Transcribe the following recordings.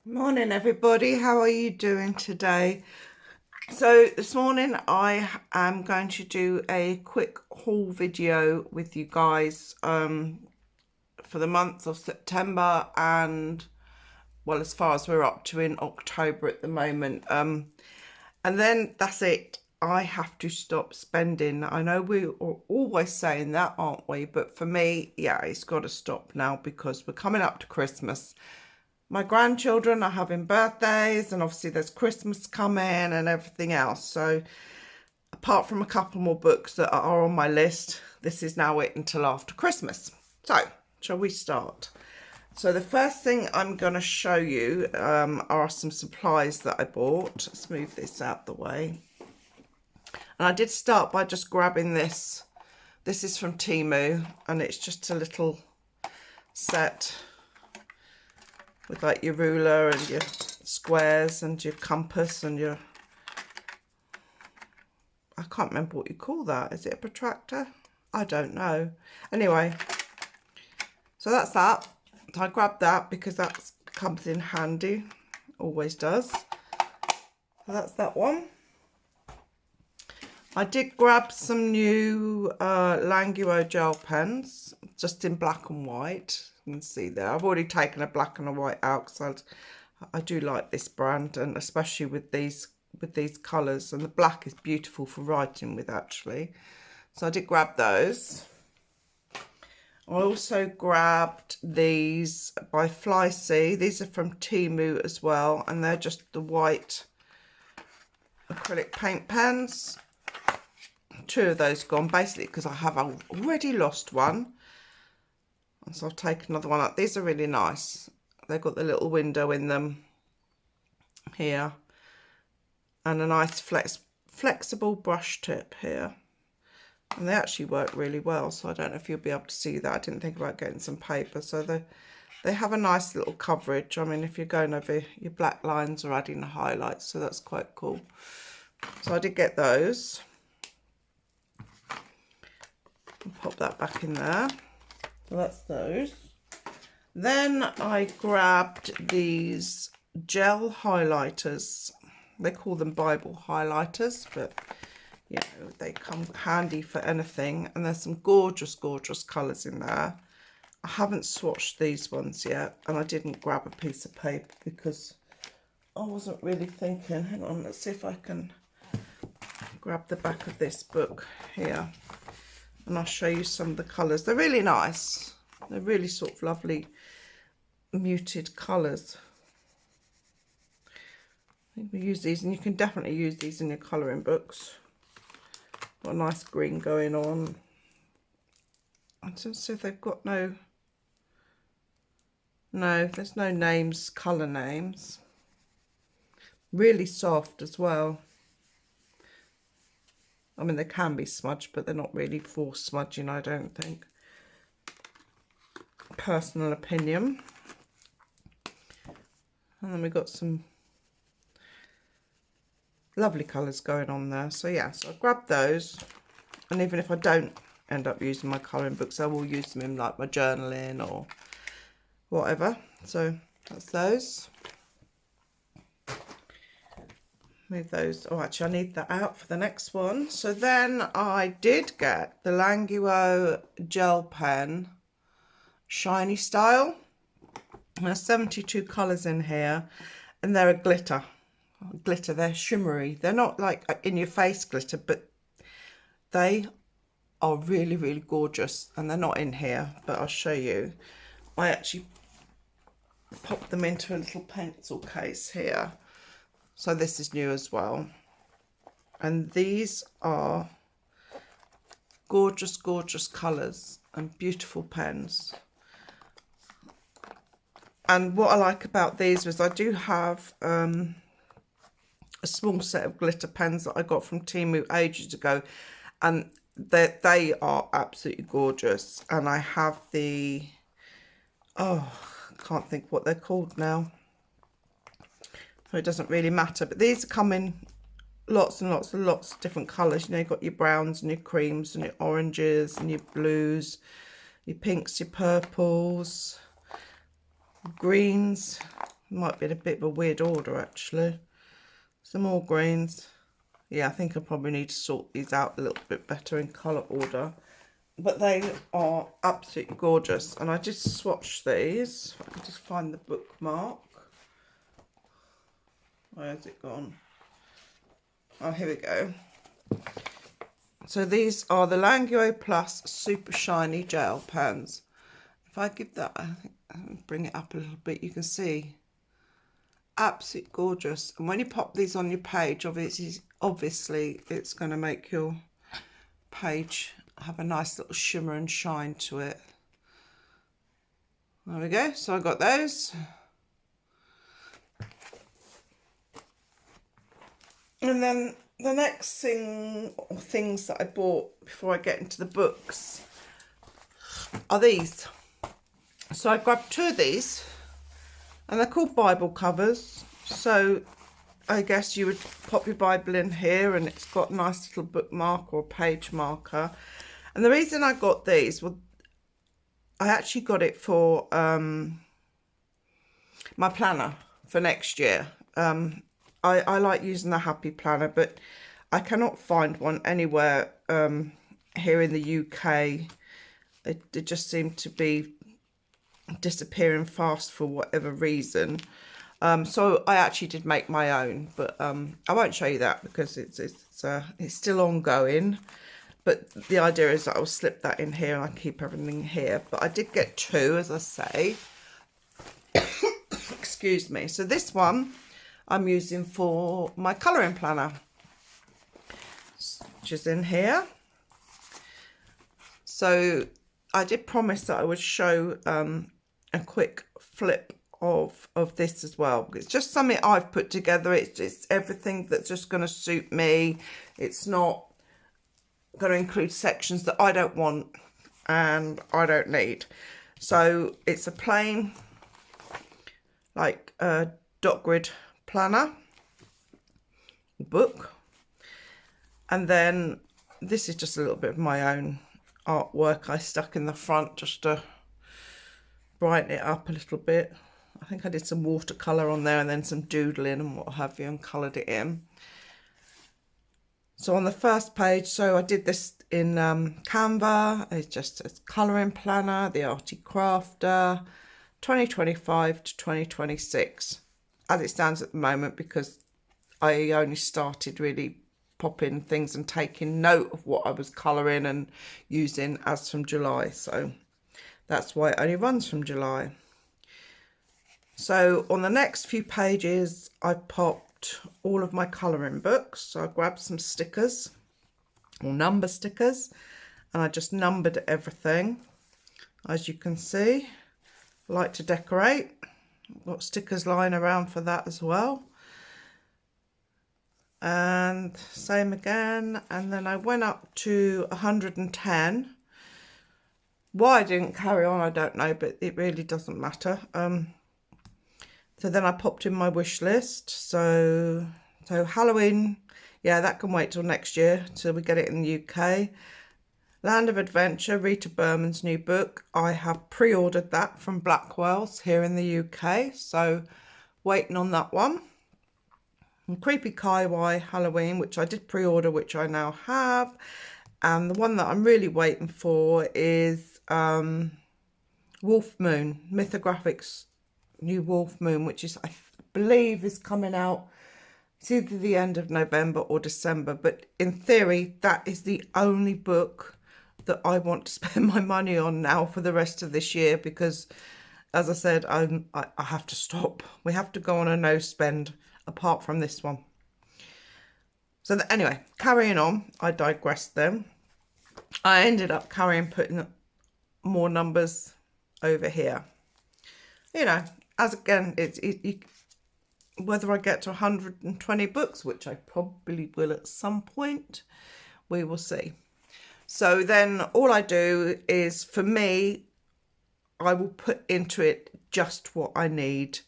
Morning everybody, how are you doing today? So this morning I am going to do a quick haul video with you guys for the month of September and well, as far as we're up to in October at the moment, and then that's it. I have to stop spending. I know we are always saying that, aren't we? But for me, yeah, it's got to stop now because we're coming up to Christmas. My grandchildren are having birthdays and obviously there's Christmas coming and everything else. So apart from a couple more books that are on my list, this is now it until after Christmas. So shall we start? So the first thing I'm going to show you are some supplies that I bought. Let's move this out the way. And I did start by just grabbing this. This is from Temu and it's just a little set with like your ruler and your squares and your compass and your, I can't remember what you call that. Is it a protractor? I don't know. Anyway, so that's that. So I grabbed that because that comes in handy, always does. So that's that one. I did grab some new Languo gel pens, just in black and white. You can see there. I've already taken a black and a white out because I do like this brand, and especially with these colours. And the black is beautiful for writing with, actually. So I did grab those. I also grabbed these by Flycy. These are from Temu as well, and they're just the white acrylic paint pens. Two of those gone, basically because I have already lost one, and so I've taken another one up. These are really nice. They've got the little window in them here and a nice flexible brush tip here, and they actually work really well. So I don't know if you'll be able to see that. I didn't think about getting some paper. So they have a nice little coverage. I mean, if you're going over your black lines or adding the highlights, so that's quite cool. So I did get those. Pop that back in there. So that's those. Then I grabbed these gel highlighters. They call them Bible highlighters, but you know, they come handy for anything. And there's some gorgeous, gorgeous colours in there. I haven't swatched these ones yet, and I didn't grab a piece of paper because I wasn't really thinking. Hang on, let's see if I can grab the back of this book here. And I'll show you some of the colours. They're really nice. They're really sort of lovely muted colours. I think we use these, and you can definitely use these in your colouring books. Got a nice green going on. I don't see if they've got no, there's no names, colour names. Really soft as well. I mean, they can be smudged, but they're not really for smudging, I don't think. Personal opinion. And then we've got some lovely colours going on there. So yeah, so I grabbed those. And even if I don't end up using my colouring books, I will use them in like my journaling or whatever. So that's those. Move those. Oh, actually, I need that out for the next one. So then I did get the Languo gel pen shiny style. There's 72 colours in here, and they're a glitter. They're shimmery. They're not like in your face glitter, but they are really, really gorgeous. And they're not in here, but I'll show you. I actually popped them into a little pencil case here. So this is new as well. And these are gorgeous, gorgeous colours and beautiful pens. And what I like about these is I do have a small set of glitter pens that I got from Temu ages ago. And they are absolutely gorgeous. And I have the, oh, I can't think what they're called now. So it doesn't really matter, but these come in lots and lots and lots of different colours. You know, you've got your browns and your creams and your oranges and your blues, your pinks, your purples, greens, Might be in a bit of a weird order actually. Some more greens. Yeah, I think I probably need to sort these out a little bit better in colour order. But they are absolutely gorgeous. And I just swatched these. If I can just find the bookmark. Where's it gone? Oh, here we go. So these are the Languo Plus Super Shiny Gel Pens. If I give that, I think, bring it up a little bit, you can see. Absolutely gorgeous. And when you pop these on your page, obviously it's going to make your page have a nice little shimmer and shine to it. There we go. So I got those. And then the next thing, or things that I bought before I get into the books, are these. So I grabbed 2 of these, and they're called Bible covers. So I guess you would pop your Bible in here, and it's got a nice little bookmark or page marker. And the reason I got these, well, I actually got it for my planner for next year. I like using the Happy Planner, but I cannot find one anywhere here in the UK. It just seemed to be disappearing fast for whatever reason. So I actually did make my own, but I won't show you that because it's still ongoing. But the idea is that I'll slip that in here and I keep everything here. But I did get 2, as I say. Excuse me. So this one I'm using for my colouring planner, which is in here. So I did promise that I would show a quick flip of this as well. It's just something I've put together. It's everything that's just going to suit me. It's not going to include sections that I don't want and I don't need. So it's a plain, like dot grid planner book, and then this is just a little bit of my own artwork I stuck in the front just to brighten it up a little bit. I think I did some watercolour on there and then some doodling and what have you, and coloured it in. So on the first page, so I did this in Canva. It's just a colouring planner, the Arty Crafter, 2025 to 2026, as it stands at the moment, because I only started really popping things and taking note of what I was colouring and using as from July. So that's why it only runs from July. So on the next few pages, I popped all of my colouring books. So I grabbed some stickers or number stickers, and I just numbered everything. As you can see, I like to decorate. I've got stickers lying around for that as well. And same again. And then I went up to 110. Why I didn't carry on, I don't know, but it really doesn't matter. So then I popped in my wish list. So Halloween, yeah, that can wait till next year till we get it in the UK. Land of Adventure, Rita Berman's new book. I have pre-ordered that from Blackwell's here in the UK. So waiting on that one. And Creepy Kawaii Halloween, which I did pre-order, which I now have. And the one that I'm really waiting for is Wolf Moon, Mythographics new Wolf Moon, which is, I believe, is coming out. It's either the end of November or December, but in theory that is the only book that I want to spend my money on now for the rest of this year, because as I said, I have to stop. We have to go on a no spend apart from this one. So anyway, carrying on, I digressed then. I ended up putting more numbers over here. You know, as again, whether I get to 120 books, which I probably will at some point, we will see. So then all I do is, for me, I will put into it just what I need.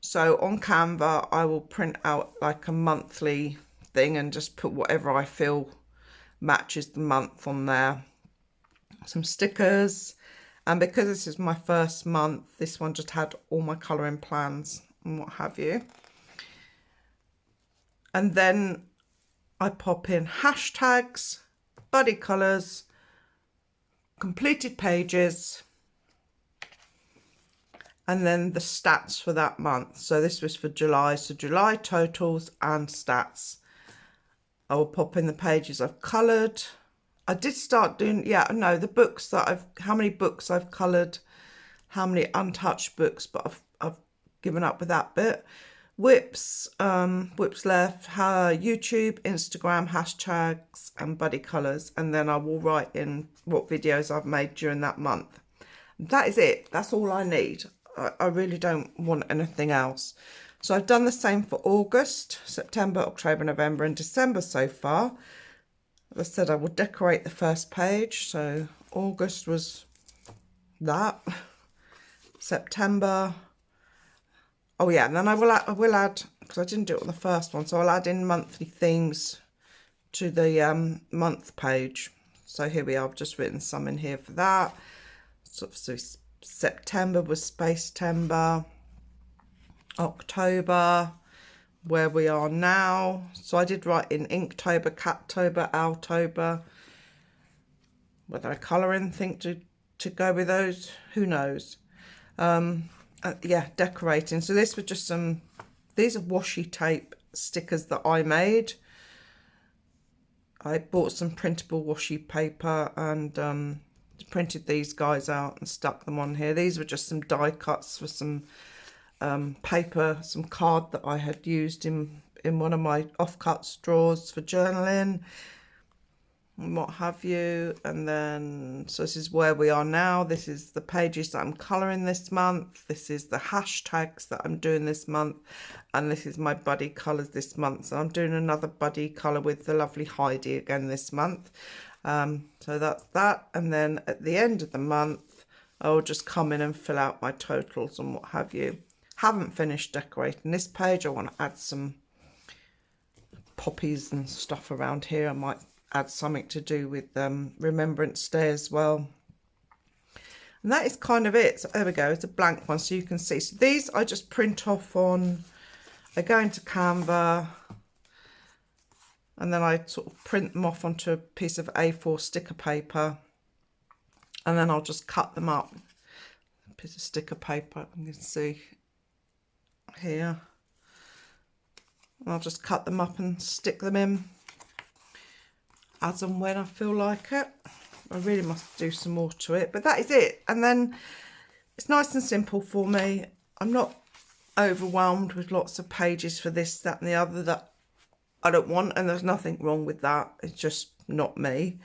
So on Canva, I will print out like a monthly thing and just put whatever I feel matches the month on there. Some stickers. And because this is my first month, this one just had all my colouring plans and what have you. And then I pop in hashtags, buddy colours, completed pages, and then the stats for that month. So this was for July, so July totals and stats. I will pop in the pages I've coloured. I did start doing, the books that how many books I've coloured, how many untouched books, but I've given up with that bit. Whips left, YouTube, Instagram, hashtags and buddy colours, and then I will write in what videos I've made during that month. That is it. That's all I need. I really don't want anything else. So I've done the same for August, September, October, November and December so far. As I said, I will decorate the first page. So August was that. September. Oh yeah, and then I will add, because I didn't do it on the first one, so I'll add in monthly themes to the month page. So here we are, I've just written some in here for that. So September was Spacetember. October, where we are now. So I did write in Inktober, Cattober, Owltober. Whether I colour anything to go with those, who knows. Yeah, decorating. So this was just these are washi tape stickers that I made. I bought some printable washi paper and printed these guys out and stuck them on here. These were just some die cuts for some paper, some card that I had used in one of my offcuts drawers for journaling and what have you. And then, so this is where we are now. This is the pages that I'm colouring this month. This is the hashtags that I'm doing this month. And this is my buddy colours this month. So I'm doing another buddy colour with the lovely Heidi again this month. So that's that. And then at the end of the month, I'll just come in and fill out my totals and what have you. Haven't finished decorating this page. I want to add some poppies and stuff around here. I might add something to do with Remembrance Day as well. And that is kind of it. So there we go. It's a blank one so you can see. So these I just print off on, I go into Canva and then I sort of print them off onto a piece of A4 sticker paper. And then I'll just cut them up. A piece of sticker paper, you can see here. And I'll just cut them up and stick them in as and when I feel like it. I really must do some more to it, but that is it. And then it's nice and simple for me. I'm not overwhelmed with lots of pages for this, that and the other that I don't want, and there's nothing wrong with that. It's just not me.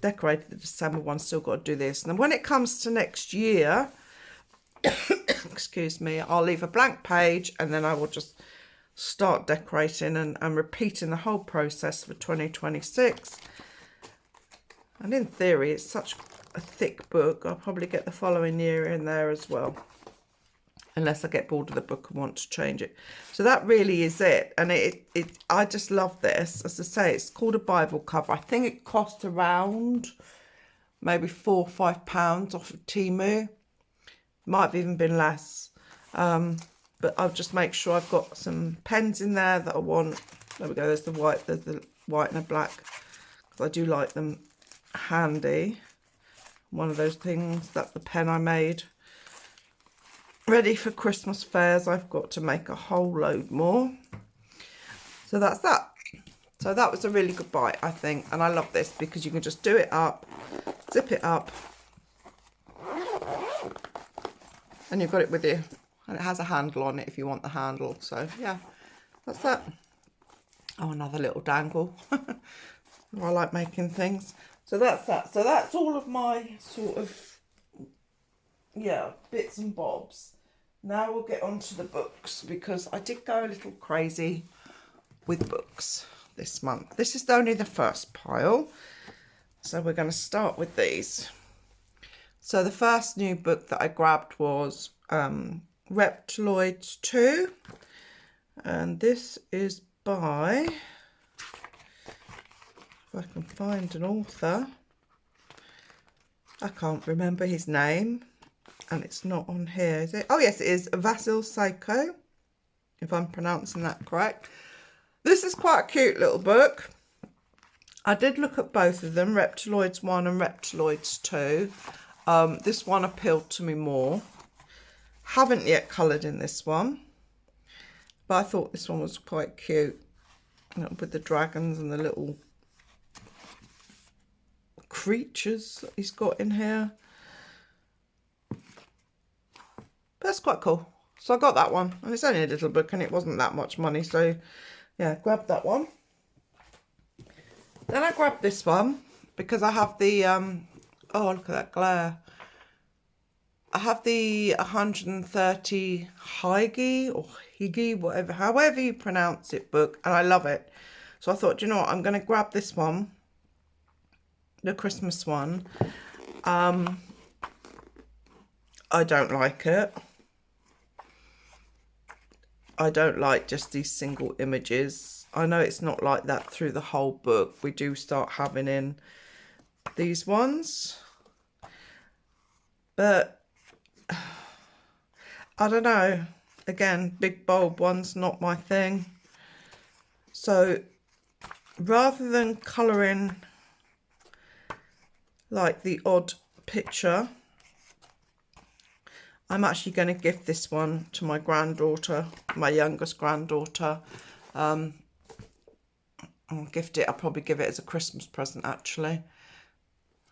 Decorated the December one, still got to do this. And then when it comes to next year, excuse me, I'll leave a blank page and then I will just start decorating and repeating the whole process for 2026. And in theory, it's such a thick book, I'll probably get the following year in there as well, unless I get bored of the book and want to change it. So that really is it. And I just love this. As I say, it's called a Bible cover. I think it cost around maybe £4 or £5 off of Temu. Might have even been less. But I'll just make sure I've got some pens in there that I want. There we go. There's the white and the black. Because I do like them handy. One of those things. That's the pen I made. Ready for Christmas fairs. I've got to make a whole load more. So that's that. So that was a really good bite, I think. And I love this because you can just do it up, zip it up, and you've got it with you. And it has a handle on it if you want the handle. So yeah, that's that. Oh, another little dangle. I like making things. So that's that. So that's all of my sort of, yeah, bits and bobs. Now we'll get on to the books because I did go a little crazy with books this month. This is only the first pile. So we're going to start with these. So the first new book that I grabbed was Reptiloids 2, and this is by, if I can find an author, I can't remember his name. and it's not on here, is it? Oh yes, it is. Vasil Seiko, if I'm pronouncing that correct. This is quite a cute little book. I did look at both of them, Reptiloids 1 and Reptiloids 2. This one appealed to me more. Haven't yet coloured in this one, but I thought this one was quite cute, you know, with the dragons and the little creatures that he's got in here. That's quite cool. So I got that one, and it's only a little book and it wasn't that much money, so yeah, grabbed that one. Then I grabbed this one because I have the oh, look at that glare. I have the 130 Higi or Higi, whatever, however you pronounce it, book, and I love it. So I thought, you know what, I'm going to grab this one, the Christmas one. I don't like it. I don't like just these single images. I know it's not like that through the whole book. We do start having in these ones, but I don't know. Again, big bold ones, not my thing. So rather than colouring like the odd picture, I'm actually going to gift this one to my granddaughter, my youngest granddaughter. I'll gift it. I'll probably give it as a Christmas present, actually.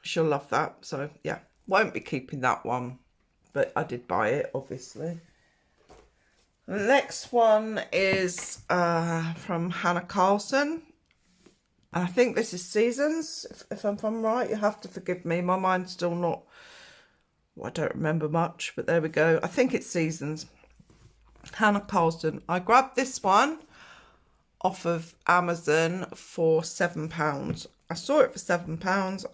She'll love that. So, yeah, won't be keeping that one, but I did buy it, obviously. The next one is from Hannah Carlson. I think this is Seasons, if I'm right. You have to forgive me. My mind's still not... Well, I don't remember much, but there we go. I think it's Seasons. Hannah Carlson. I grabbed this one off of Amazon for £7. I saw it for £7.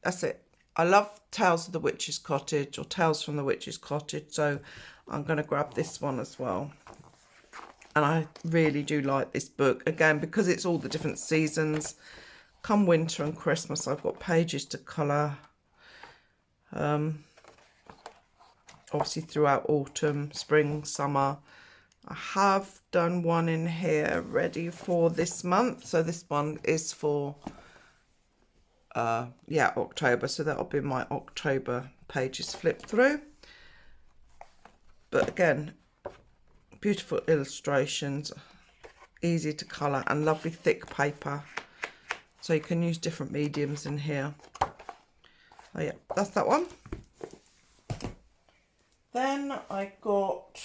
That's it. I love Tales of the Witch's Cottage, or Tales from the Witch's Cottage, so I'm going to grab this one as well. And I really do like this book. Again, because it's all the different seasons. Come winter and Christmas, I've got pages to colour. Obviously throughout autumn, spring, summer. I have done one in here ready for this month. So this one is for, yeah, October. So that'll be my October pages flipped through. But again, beautiful illustrations, easy to colour, and lovely thick paper. So you can use different mediums in here. Oh yeah, that's that one. Then I got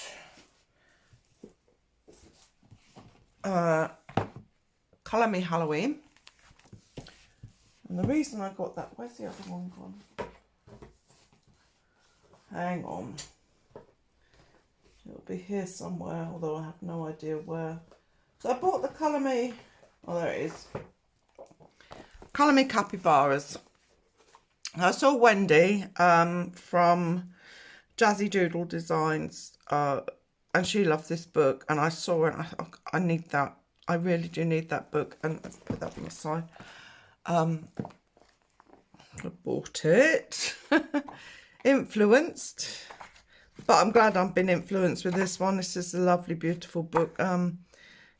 Colour Me Halloween. And the reason I got that, where's the other one gone? Hang on. It'll be here somewhere, although I have no idea where. So I bought the Colour Me, oh there it is. Colour Me Capybaras. I saw Wendy from Jazzy Doodle Designs, and she loved this book, and I saw it. I need that. I really do need that book. And let's put that on the side. I bought it. Influenced, but I'm glad I've been influenced with this one. This is a lovely, beautiful book.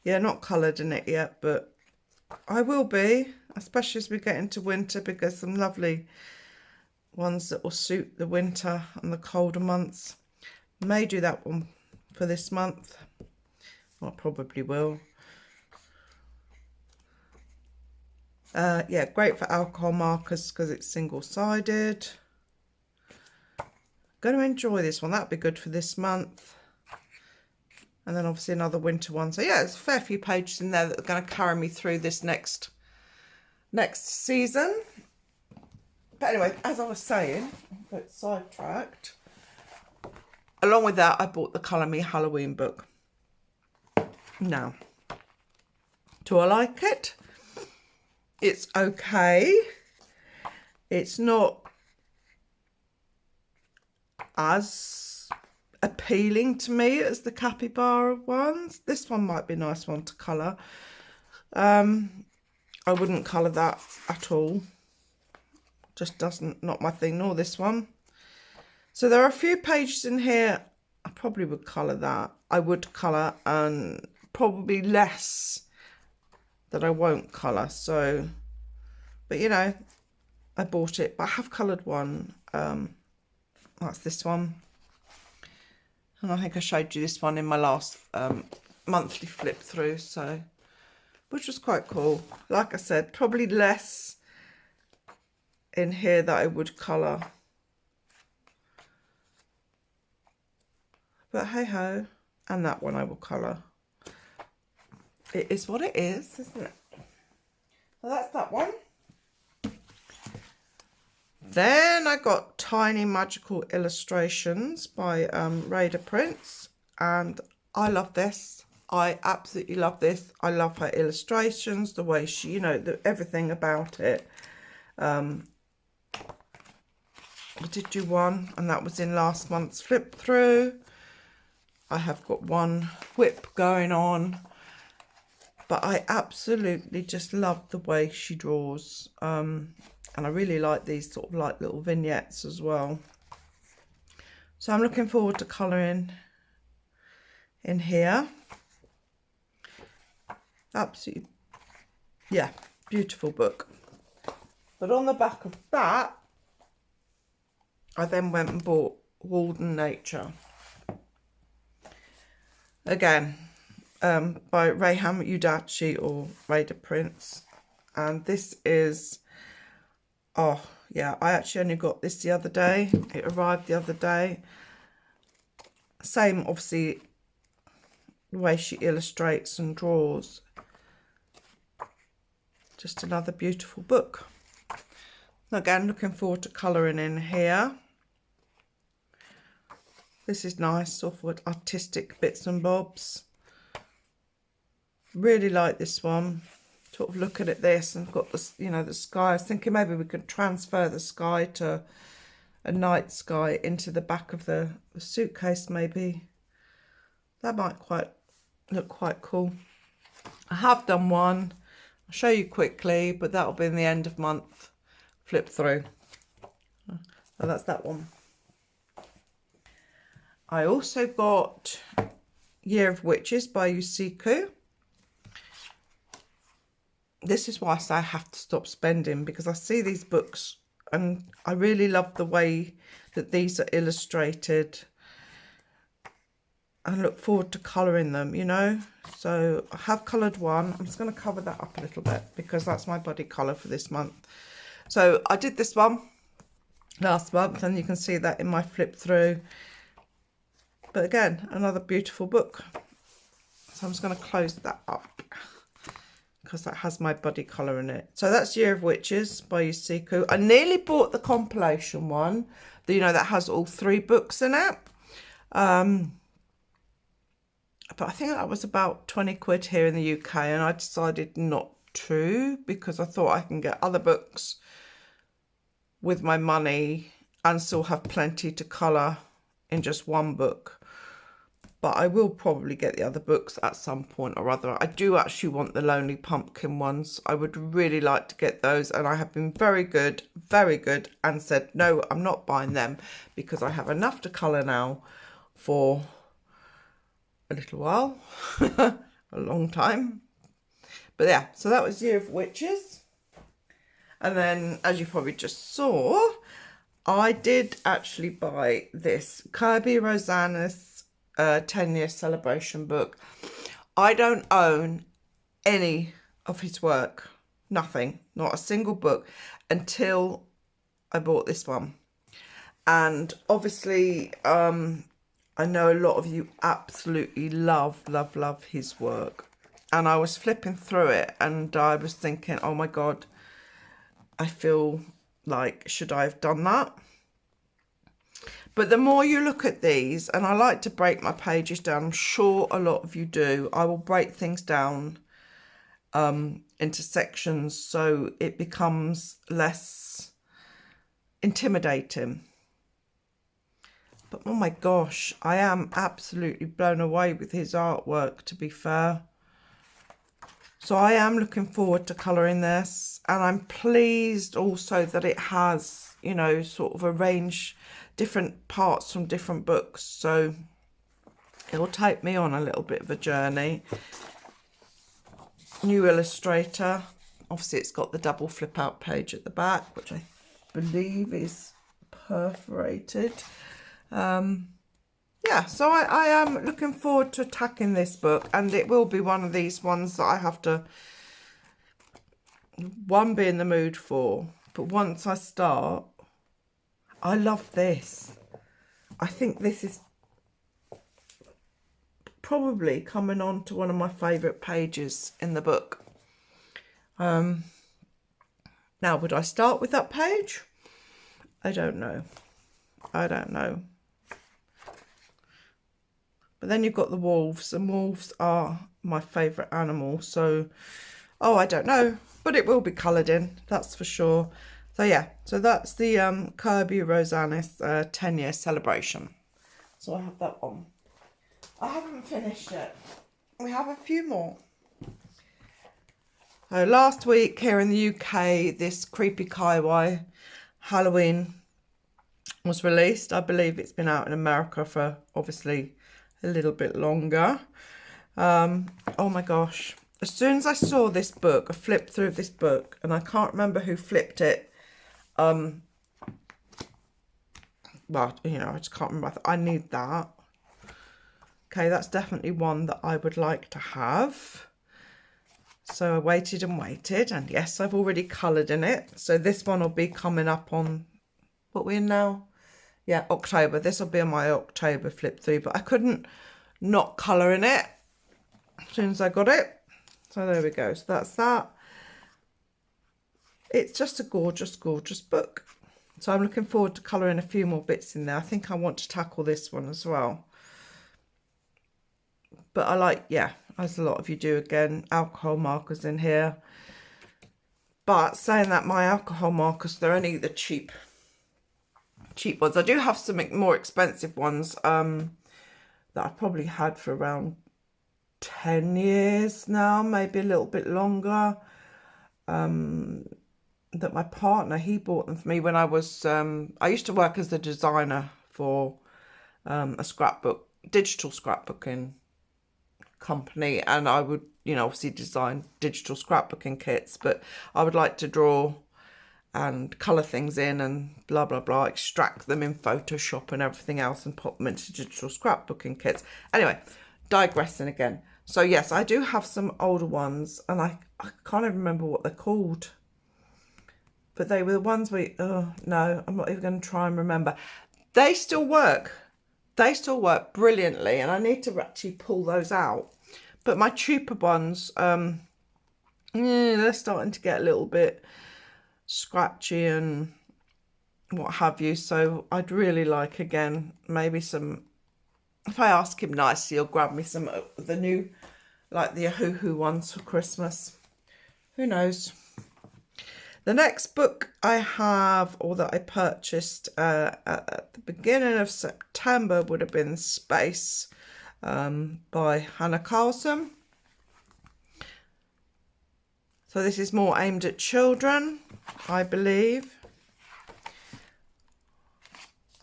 Yeah, not coloured in it yet, but I will be, especially as we get into winter, because some lovely ones that will suit the winter and the colder months. May do that one for this month. Well, I probably will. Yeah, great for alcohol markers because it's single-sided. Going to enjoy this one. That'll be good for this month. And then obviously another winter one. So yeah, there's a fair few pages in there that are going to carry me through this next season. But anyway, as I was saying, I got sidetracked. Along with that, I bought the Colour Me Halloween book. Now, do I like it? It's okay. It's not as appealing to me as the Capybara ones. This one might be a nice one to colour. I wouldn't colour that at all. Just not my thing, nor this one. So there are a few pages in here I probably would colour that. I would colour, and probably less that I won't colour. So, but you know, I bought it, but I have coloured one. That's this one. And I think I showed you this one in my last monthly flip through, so, which was quite cool. Like I said, probably less in here that I would colour. But hey ho, and that one I will colour. It is what it is, isn't it? So that's that one. Then I got Tiny Magical Illustrations by Raider Prince, and I love this. I absolutely love this. I love her illustrations, the way she, you know, everything about it. I did do one, and that was in last month's flip through. I have got one whip going on, but I absolutely just love the way she draws. And I really like these sort of like little vignettes as well. So I'm looking forward to colouring in here. Absolutely, yeah, beautiful book. But on the back of that, I then went and bought Walden Nature. Again, by Rayham Udachi or Raider Prince. And this is, oh yeah, I actually only got this the other day. It arrived the other day. Same, obviously, the way she illustrates and draws. Just another beautiful book. Again, looking forward to colouring in here. This is nice, sort of artistic bits and bobs. Really like this one. Sort of looking at this and got the, you know, the sky. I was thinking maybe we could transfer the sky to a night sky into the back of the suitcase maybe. That might look quite cool. I have done one. I'll show you quickly, but that'll be in the end of month flip through. So that's that one. I also got Year of Witches by Yusiku. This is why I say I have to stop spending, because I see these books and I really love the way that these are illustrated. I look forward to colouring them, you know. So I have coloured one. I'm just going to cover that up a little bit because that's my body colour for this month. So I did this one last month and you can see that in my flip through. But again, another beautiful book. So I'm just going to close that up because that has my body colour in it. So that's Year of Witches by Yusiku. I nearly bought the compilation one, you know, that has all 3 books in it. But I think that was about 20 quid here in the UK, and I decided not to because I thought I can get other books with my money and still have plenty to colour in just one book. But I will probably get the other books at some point or other. I do actually want the Lonely Pumpkin ones. I would really like to get those, and I have been very good, and said, no, I'm not buying them because I have enough to colour now for a little while, a long time. But yeah, so that was Year of Witches. And then, as you probably just saw, I did actually buy this Kerby Rosanes 10-year celebration book. I don't own any of his work, nothing, not a single book, until I bought this one. And obviously, I know a lot of you absolutely love his work. And I was flipping through it and I was thinking, oh my God, I feel like, should I have done that? But the more you look at these, and I like to break my pages down, I'm sure a lot of you do, I will break things down into sections so it becomes less intimidating. But oh my gosh, I am absolutely blown away with his artwork, to be fair. So I am looking forward to colouring this, and I'm pleased also that it has, you know, sort of arrange different parts from different books. So it'll take me on a little bit of a journey. New illustrator. Obviously it's got the double flip out page at the back, which I believe is perforated. Yeah, so I am looking forward to attacking this book, and it will be one of these ones that I have to, one, be in the mood for. But once I start, I love this. I think this is probably coming on to one of my favourite pages in the book. Now, would I start with that page? I don't know. I don't know. But then you've got the wolves, and wolves are my favourite animal. So, oh, I don't know. But it will be coloured in, that's for sure. So, yeah. So that's the Kerby Rosanes 10-year celebration. So I have that one. I haven't finished it. We have a few more. So last week here in the UK, this creepy Kawaii Halloween was released. I believe it's been out in America for obviously a little bit longer. Oh my gosh. As soon as I saw this book, I flipped through this book, and I can't remember who flipped it. Well, you know, I just can't remember. I need that. Okay, that's definitely one that I would like to have. So I waited and waited, and yes, I've already coloured in it. So this one will be coming up on, what we're in now? Yeah, October. This will be on my October flip through, but I couldn't not colour in it as soon as I got it. So there we go. So that's that. It's just a gorgeous, gorgeous book. So I'm looking forward to colouring a few more bits in there. I think I want to tackle this one as well. But I like, yeah, as a lot of you do, again, alcohol markers in here. But saying that, my alcohol markers, they're only the cheap ones. I do have some more expensive ones that I've probably had for around 10 years now, maybe a little bit longer. That my partner, he bought them for me when I was, I used to work as the designer for a scrapbook, digital scrapbooking company, and I would, you know, obviously design digital scrapbooking kits, but I would like to draw and colour things in and blah blah blah, extract them in Photoshop and everything else and pop them into digital scrapbooking kits. Anyway, digressing again. So yes, I do have some older ones, and I can't even remember what they're called, but they were the ones we, oh no, I'm not even going to try and remember. They still work. They still work brilliantly, and I need to actually pull those out. But my cheaper ones, yeah, they're starting to get a little bit scratchy and what have you. So I'd really like, again, maybe some, if I ask him nicely, he'll grab me some of the new, like the Hoo ones for Christmas. Who knows? The next book I have, or that I purchased at the beginning of September, would have been Space by Hannah Carlson. So this is more aimed at children, I believe.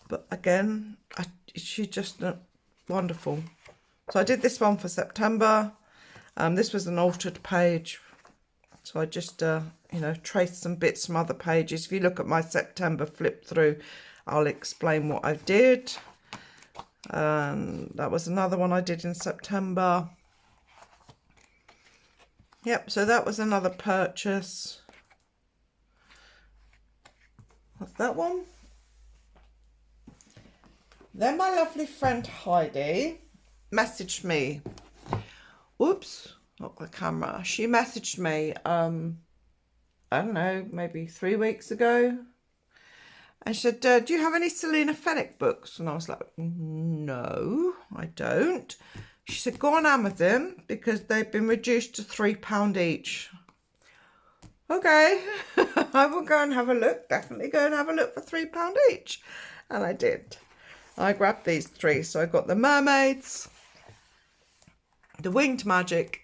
But again, she's just wonderful. So I did this one for September. This was an altered page. So I just, you know, traced some bits from other pages. If you look at my September flip through, I'll explain what I did. That was another one I did in September. Yep, so that was another purchase. What's that one? Then my lovely friend Heidi messaged me. Oops, not the camera. She messaged me, I don't know, maybe 3 weeks ago. And she said, do you have any Selena Fenech books? And I was like, no, I don't. She said, go on Amazon because they've been reduced to £3 each. Okay, I will go and have a look. Definitely go and have a look for £3 each. And I did. I grabbed these three. So I got the Mermaids, the Winged Magic,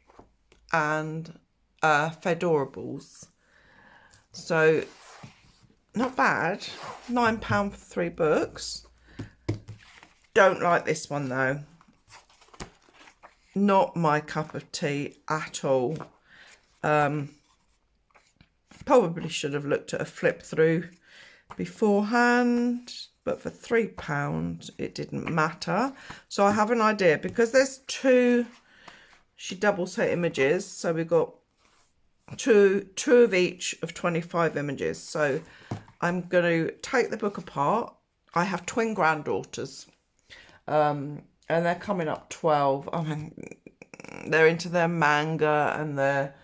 and Fedorables. So not bad. £9 for 3 books. Don't like this one though. Not my cup of tea at all. Probably should have looked at a flip through beforehand, but for £3 it didn't matter. So I have an idea, because there's two, she doubles her images, so we've got two of each of 25 images. So I'm going to take the book apart. I have twin granddaughters, and they're coming up 12. I mean, they're into their manga and their,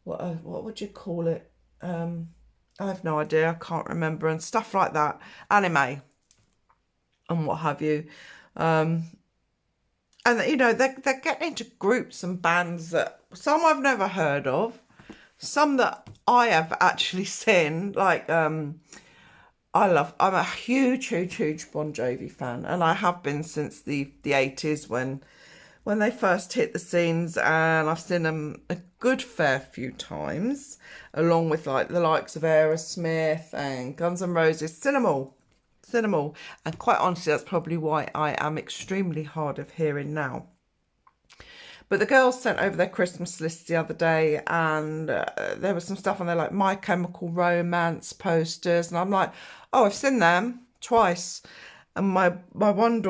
what would you call it? I have no idea. I can't remember, and stuff like that. Anime and what have you. And you know, they're getting into groups and bands that some I've never heard of, some that I have actually seen. Like I'm a huge Bon Jovi fan, and I have been since the 80s when they first hit the scenes, and I've seen them a good fair few times, along with like the likes of Aerosmith and Guns N' Roses. Seen them all. And quite honestly, that's probably why I am extremely hard of hearing now. But the girls sent over their Christmas list the other day, and there was some stuff on there like My Chemical Romance posters, and I'm like, oh, I've seen them twice. And my one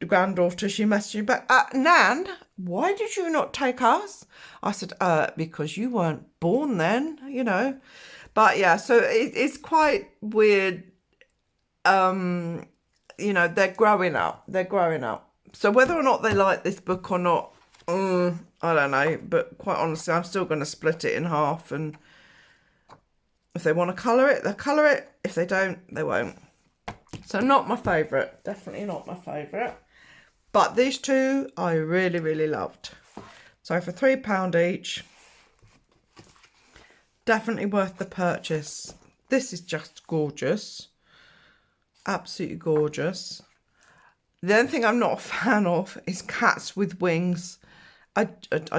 granddaughter, she messaged me back, Nan, why did you not take us? I said, because you weren't born then, you know. But yeah, so it's quite weird. You know, they're growing up. So whether or not they like this book or not, I don't know. But quite honestly, I'm still going to split it in half. And if they want to colour it, they'll colour it. If they don't, they won't. So not my favourite. Definitely not my favourite. But these two I really, really loved. So for £3 each, definitely worth the purchase. This is just gorgeous. Absolutely gorgeous. The only thing I'm not a fan of is cats with wings. I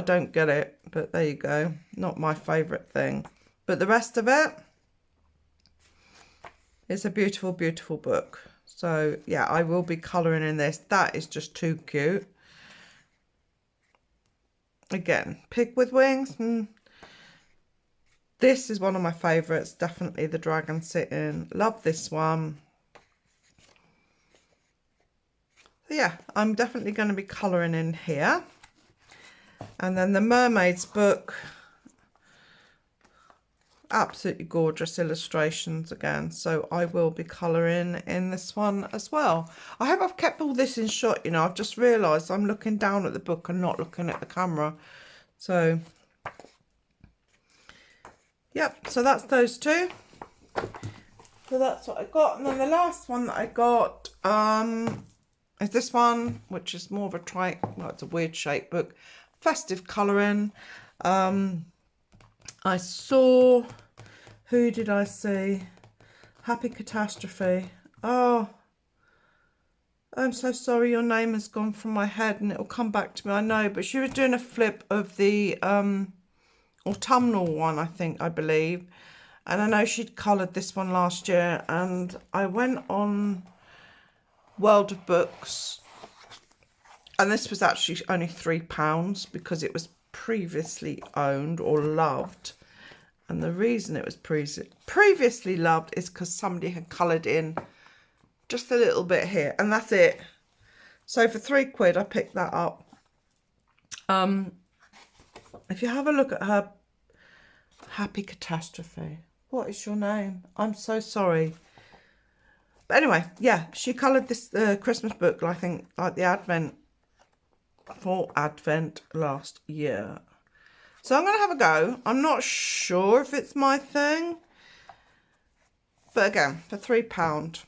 don't get it, but there you go. Not my favourite thing. But the rest of it, it's a beautiful, beautiful book. So yeah, I will be colouring in this. That is just too cute. Again, pig with wings. This is one of my favourites. Definitely the dragon sitting. Love this one. So yeah, I'm definitely going to be colouring in here. And then the mermaids book. Absolutely gorgeous illustrations again. So I will be colouring in this one as well. I hope I've kept all this in shot. You know, I've just realised I'm looking down at the book and not looking at the camera. So, yep. So that's those two. So that's what I got. And then the last one that I got is this one, which is more of a well, it's a weird shape book. Festive colouring. I saw, who did I see? Happy Catastrophe. Oh, I'm so sorry, your name has gone from my head and it'll come back to me, I know. But she was doing a flip of the autumnal one, I believe. And I know she'd coloured this one last year. And I went on World of Books. And this was actually only £3 because it was previously owned or loved. And the reason it was previously loved is because somebody had coloured in just a little bit here, and that's it. So for £3 I picked that up. If you have a look at her Happy Catastrophe, what is your name? I'm so sorry. But anyway, yeah, she coloured this Christmas book, I think, like the Advent last year. So I'm going to have a go. I'm not sure if it's my thing. But again, for £3,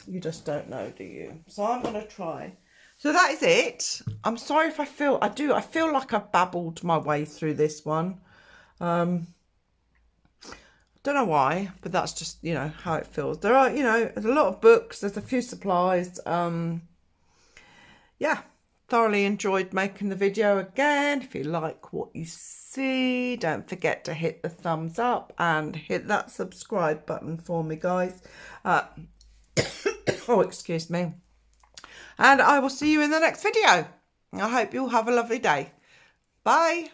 you just don't know, do you? So I'm going to try. So that is it. I'm sorry if I feel like I've babbled my way through this one. Don't know why, but that's just, you know, how it feels. There are, you know, there's a lot of books. There's a few supplies. Yeah. thoroughly enjoyed making the video again. If you like what you see, don't forget to hit the thumbs up and hit that subscribe button for me, guys. Oh, excuse me. And I will see you in the next video. I hope you'll have a lovely day. Bye.